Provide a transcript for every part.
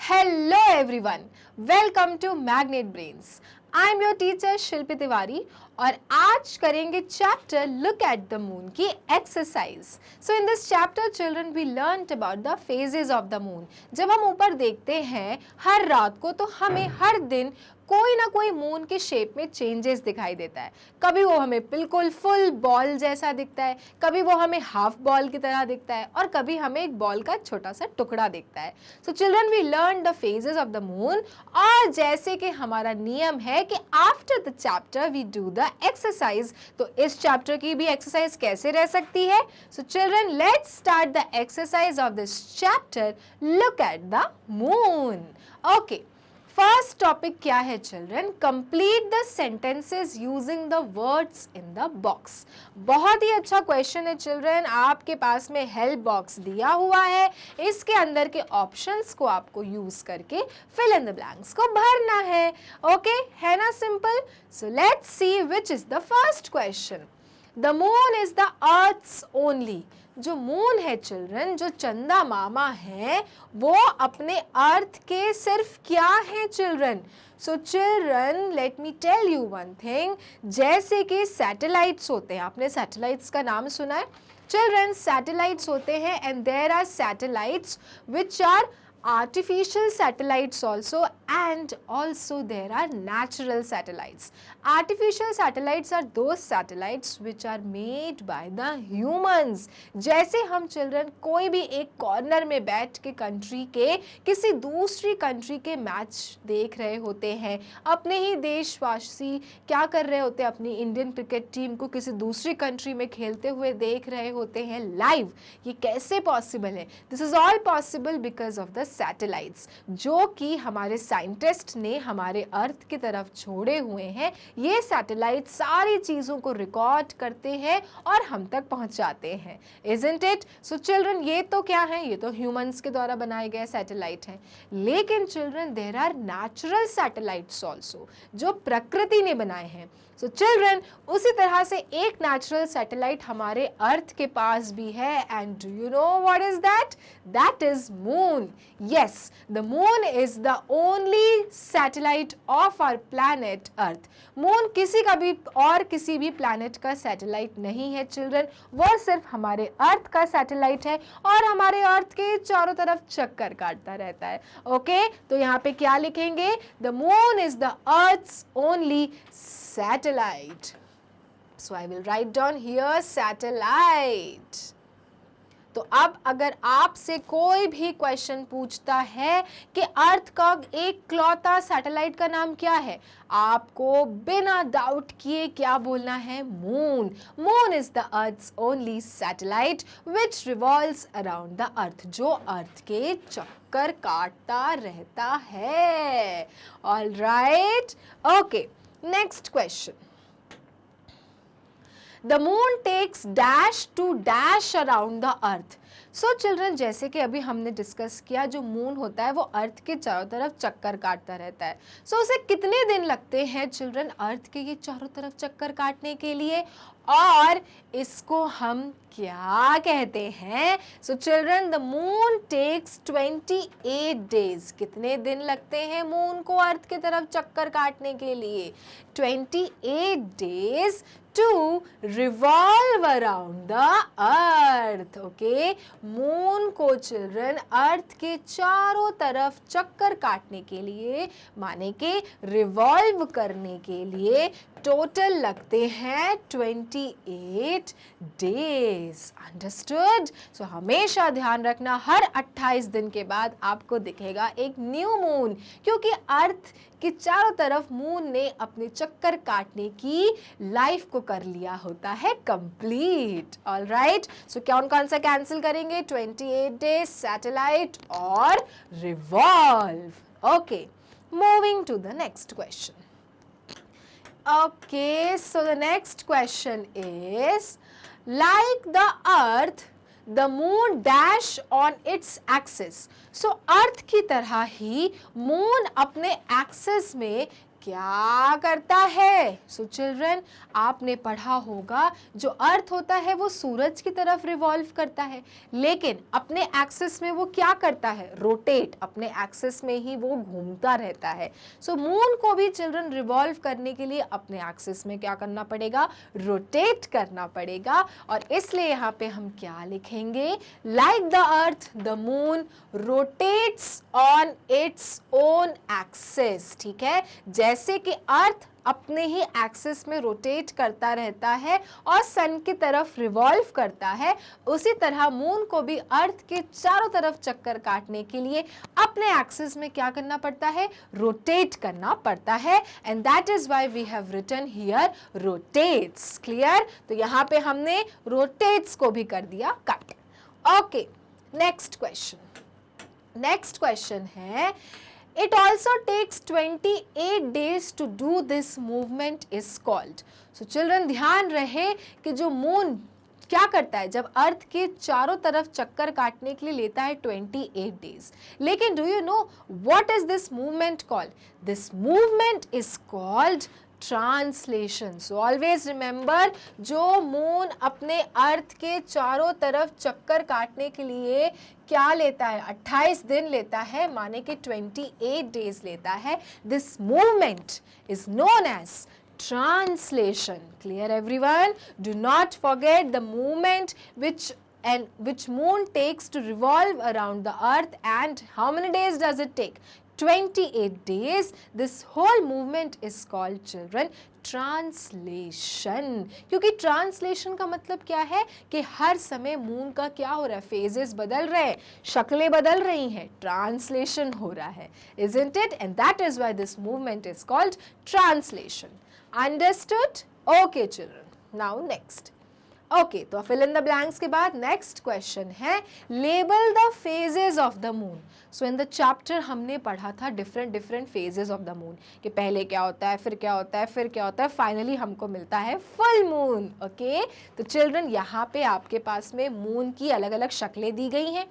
Hello everyone, welcome to Magnet Brains. I am your teacher शिल्पी तिवारी और आज करेंगे chapter look at the moon की exercise. So in this chapter children we learned about the phases of the moon. जब हम ऊपर देखते हैं हर रात को तो हमें हर दिन कोई ना कोई मून के शेप में चेंजेस दिखाई देता है. कभी वो हमें बिल्कुल फुल बॉल जैसा दिखता है, कभी वो हमें हाफ बॉल की तरह दिखता है और कभी हमें एक बॉल का छोटा सा टुकड़ा दिखता है. So children we learn the phases of the moon. और जैसे कि हमारा नियम है कि after the chapter we do the exercise, तो इस चैप्टर की भी एक्सरसाइज कैसे रह सकती है? So children let's start the exercise of this chapter look at the moon. Okay, first topic क्या है children? Complete the sentences using the words in the box. बहुत ही अच्छा क्वेश्चन है चिल्ड्रन. आपके पास में हेल्प बॉक्स दिया हुआ है, इसके अंदर के ऑप्शंस को आपको यूज करके फिल इन द ब्लैंक्स को भरना है. ओके, है ना simple? So let's see which is the first question. The moon is the earth's only. जो मून है चिल्ड्रन, जो चंदा मामा है, वो अपने अर्थ के सिर्फ क्या है children? So children let me tell you one thing. जैसे कि सैटेलाइट्स होते हैं, आपने सैटेलाइट्स का नाम सुना है चिल्ड्रन? सैटेलाइट्स होते हैं and there are satellites which are artificial satellites also, and also there are natural satellites. Artificial satellites are those satellites which are made by the humans. जैसे हम चिल्ड्रन कोई भी एक कॉर्नर में बैठ के कंट्री के किसी दूसरी कंट्री के मैच देख रहे होते हैं, अपने ही देशवासी क्या कर रहे होते हैं, अपनी इंडियन क्रिकेट टीम को किसी दूसरी कंट्री में खेलते हुए देख रहे होते हैं लाइव. ये कैसे पॉसिबल है? This is all possible because of the satellites जो कि हमारे साइंटिस्ट ने हमारे अर्थ की तरफ छोड़े हुए हैं. ये सैटेलाइट सारी चीज़ों को रिकॉर्ड करते हैं और हम तक पहुंचाते हैं. Isn't it? सो चिल्ड्रन ये तो क्या है? ये तो ह्यूमंस के द्वारा बनाए गए सैटेलाइट हैं. लेकिन children there are natural satellites also जो प्रकृति ने बनाए हैं. सो चिल्ड्रन उसी तरह से एक नेचुरल सैटेलाइट हमारे अर्थ के पास भी है. And do you know what is that? That is moon. Yes, the moon is the only satellite of our planet Earth. Moon किसी का भी और किसी भी प्लैनेट का सैटेलाइट नहीं है चिल्ड्रन. वो सिर्फ हमारे अर्थ का सैटेलाइट है और हमारे अर्थ के चारों तरफ चक्कर काटता रहता है. ओके, तो यहाँ पे क्या लिखेंगे? The moon is the Earth's only satellite. So I will write down here satellite. तो अब अगर आपसे कोई भी क्वेश्चन पूछता है कि अर्थ का एक क्लौता सैटेलाइट का नाम क्या है, आपको बिना डाउट किए क्या बोलना है? Moon. Moon is the earth's only satellite which revolves around the earth, जो अर्थ के चक्कर काटता रहता है. All right, okay, next question. The moon takes dash to dash around the earth. So children जैसे कि अभी हमने डिस्कस किया, जो मून होता है वो अर्थ के चारों तरफ चक्कर काटता रहता है. सो उसे कितने दिन लगते हैं चिल्ड्रन अर्थ के ये चारों तरफ चक्कर काटने के लिए? और इसको हम क्या कहते हैं? So children the moon takes 28 days. कितने दिन लगते हैं मून को अर्थ की तरफ चक्कर काटने के लिए? 28 days to revolve around the earth. Okay, moon को चिल्ड्रन अर्थ के चारों तरफ चक्कर काटने के लिए, माने के रिवॉल्व करने के लिए टोटल लगते हैं 28 डेज. अंडरस्टूड? सो हमेशा ध्यान रखना हर 28 दिन के बाद आपको दिखेगा एक न्यू मून, क्योंकि अर्थ के चारों तरफ मून ने अपने चक्कर काटने की लाइफ को कर लिया होता है कंप्लीट. ऑल राइट, सो कौन सा कैंसिल करेंगे? 28 डेज, सैटेलाइट और revolve. Okay, moving to the next question. Okay, so the next question is, like the earth, the moon dash on its axis. So earth की तरह ही moon अपने axis में क्या करता है? सो चिल्ड्रन, आपने पढ़ा होगा जो अर्थ होता है वो सूरज की तरफ रिवॉल्व करता है, लेकिन अपने एक्सिस में वो क्या करता है? रोटेट, अपने एक्सिस में ही वो घूमता रहता है। सो मून को भी चिल्ड्रन रिवॉल्व करने के लिए अपने एक्सिस में क्या करना पड़ेगा? रोटेट करना पड़ेगा। और इसलिए यहाँ पे हम क्या लिखेंगे? Like the earth the moon rotates on its own axis. ठीक है, जैसे कि अर्थ अपने ही एक्सिस में रोटेट करता रहता है और सन की तरफ रिवॉल्व करता है, उसी तरह मून को भी अर्थ के चारों तरफ चक्कर काटने के लिए अपने एक्सिस में क्या करना पड़ता है? रोटेट करना पड़ता है। And that is why we have written here rotates. Clear? तो यहाँ पे हमने रोटेट्स को भी कर दिया कट। Okay, next question. Next question है, it also takes 28 days to do this movement is called. So children, ध्यान रहे कि जो मून क्या करता है, जब अर्थ के चारों तरफ चक्कर काटने के लिए लेता है 28 डेज, लेकिन do you know what is this movement called? This movement is called translation. So always remember, जो मून अपने अर्थ के चारों तरफ चक्कर काटने के लिए क्या लेता है? 28 दिन लेता है, माने कि 28 डेज लेता है। This movement is known as translation. Clear everyone? Do not forget the movement which moon takes to revolve around the earth, and how many days does it take? 28 days. This whole movement is called, children, translation. क्योंकि translation का मतलब क्या है कि हर समय moon का क्या हो रहा है? फेजेस बदल रहे हैं, शक्लें बदल रही हैं, ट्रांसलेशन हो रहा है, isn't it? And that is why this movement is called translation. Understood? Okay children. Now next. Okay, तो फिल इन द ब्लैंक्स के बाद नेक्स्ट क्वेश्चन है, label the phases of the moon. So in the chapter हमने पढ़ा था different phases of the moon, कि पहले क्या होता है, फिर क्या होता है, फिर क्या होता है, फाइनली हमको मिलता है फुल मून। ओके, तो चिल्ड्रन यहाँ पे आपके पास में मून की अलग अलग शक्लें दी गई हैं,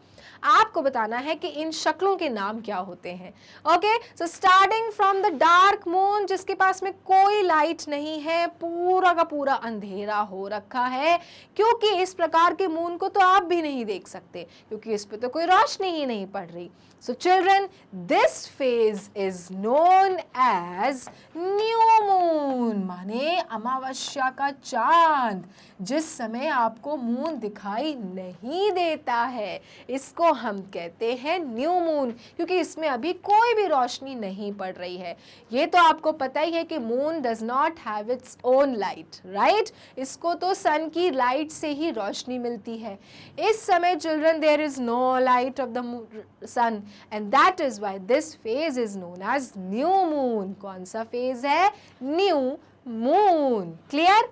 आपको बताना है कि इन शक्लों के नाम क्या होते हैं। Okay, so starting from the dark moon, जिसके पास में कोई लाइट नहीं है, पूरा का पूरा अंधेरा हो रखा है, क्योंकि इस प्रकार के मून को तो आप भी नहीं देख सकते, क्योंकि इस पे तो कोई रोशनी ही नहीं पड़ रही। So children, this phase is known as new moon, माने अमावस्या का चांद, जिस समय आपको मून दिखाई नहीं देता है, इसको हम कहते हैं न्यू मून, क्योंकि इसमें अभी कोई भी रोशनी नहीं पड़ रही है। ये तो आपको पता ही है कि moon does not have its own light, right? इसको तो सन की लाइट से ही रोशनी मिलती है। इस समय children, there is no light of the sun, and that is why this phase is known as new moon. कौन सा फेज है? New moon. क्लियर?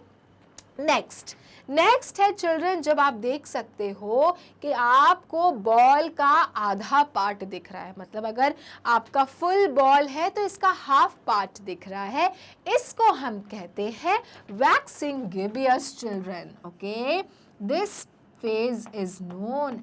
नेक्स्ट है चिल्ड्रन, जब आप देख सकते हो कि आपको बॉल का आधा पार्ट दिख रहा है, मतलब अगर आपका फुल बॉल है तो इसका हाफ पार्ट दिख रहा है, इसको हम कहते हैं waxing gibbous children. Okay, this phase is known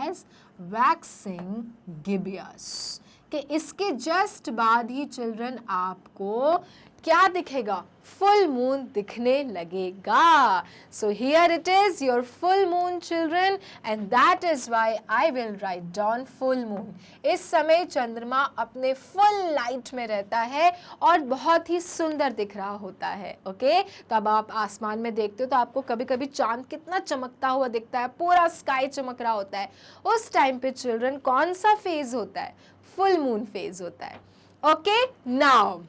as waxing gibbous, कि इसके जस्ट बाद ही चिल्ड्रन आपको क्या दिखेगा? फुल मून दिखने लगेगा। So here it is your full moon children, and that is why I will write down full moon. इस समय चंद्रमा अपने फुल लाइट में रहता है और बहुत ही सुंदर दिख रहा होता है। ओके, तो अब आप आसमान में देखते हो तो आपको कभी कभी चांद कितना चमकता हुआ दिखता है, पूरा स्काई चमक रहा होता है। उस टाइम पे चिल्ड्रन कौन सा फेज होता है? फुल मून फेज होता है। ओके, नाउ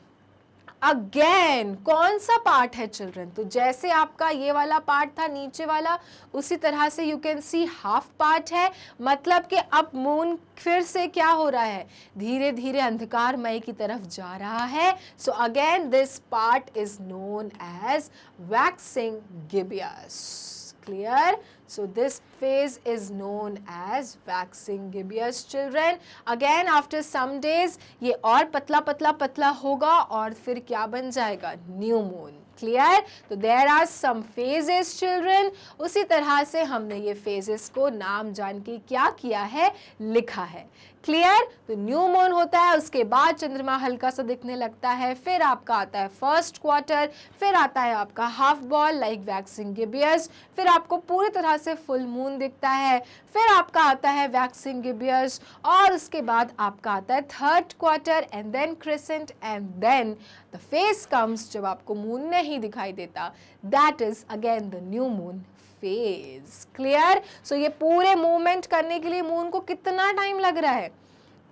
अगेन कौन सा पार्ट है चिल्ड्रन? तो जैसे आपका ये वाला पार्ट था नीचे वाला, उसी तरह से you can see half part है, मतलब कि अब मून फिर से क्या हो रहा है? धीरे धीरे अंधकारमय की तरफ जा रहा है। So again this part is known as waxing gibbous. Clear? So this phase is known as waxing gibbous children. Again after some days ये और पतला पतला पतला होगा और फिर क्या बन जाएगा? New moon. क्लियर? तो there are some phases children. उसी तरह से हमने ये फेजेस को नाम जान के क्या किया है? लिखा है। क्लियर? तो न्यू मून होता है, उसके बाद चंद्रमा हल्का सा दिखने लगता है, फिर आपका आता है फर्स्ट क्वार्टर, फिर आता है आपका हाफ बॉल लाइक वैक्सिंग गिबियस, फिर आपको पूरी तरह से फुल मून दिखता है, फिर आपका आता है वैक्सिंग गिबियस, और उसके बाद आपका आता है third quarter and then crescent and then the phase comes जब आपको मून नहीं दिखाई देता, that is again the new moon phase. Clear? So ये पूरे मूवमेंट करने के लिए मून को कितना टाइम लग रहा है?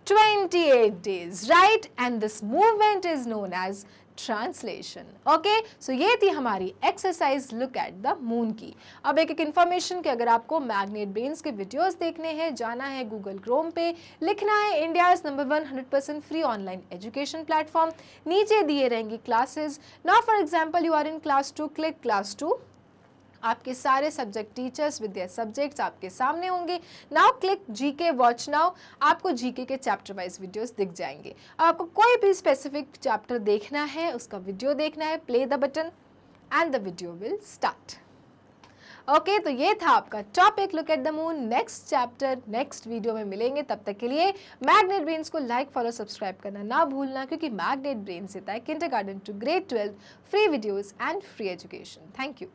28 days, right? And this movement is known as translation. Okay, so ये थी हमारी exercise look at the moon की। अब एक इन्फॉर्मेशन कि अगर आपको मैग्नेट ब्रेन्स के वीडियोस देखने हैं, जाना है गूगल क्रोम पे, लिखना है India's number 1 100% free online education platform, नीचे दिए रहेंगी classes. Now for example you are in class 2, click class 2, आपके सारे subject teachers with their subjects आपके सामने होंगे। Now click GK watch now, आपको जीके के चैप्टर वाइज वीडियोस दिख जाएंगे। आपको कोई भी स्पेसिफिक चैप्टर देखना है, उसका वीडियो देखना है, play the button and the video will start. Okay, तो ये था आपका topic look at the moon. Next chapter next video में मिलेंगे, तब तक के लिए मैग्नेट ब्रेन्स को लाइक फॉलो सब्सक्राइब करना ना भूलना, क्योंकि मैग्नेट ब्रेन्स देता है kindergarten to grade 12 free videos and free education. Thank you.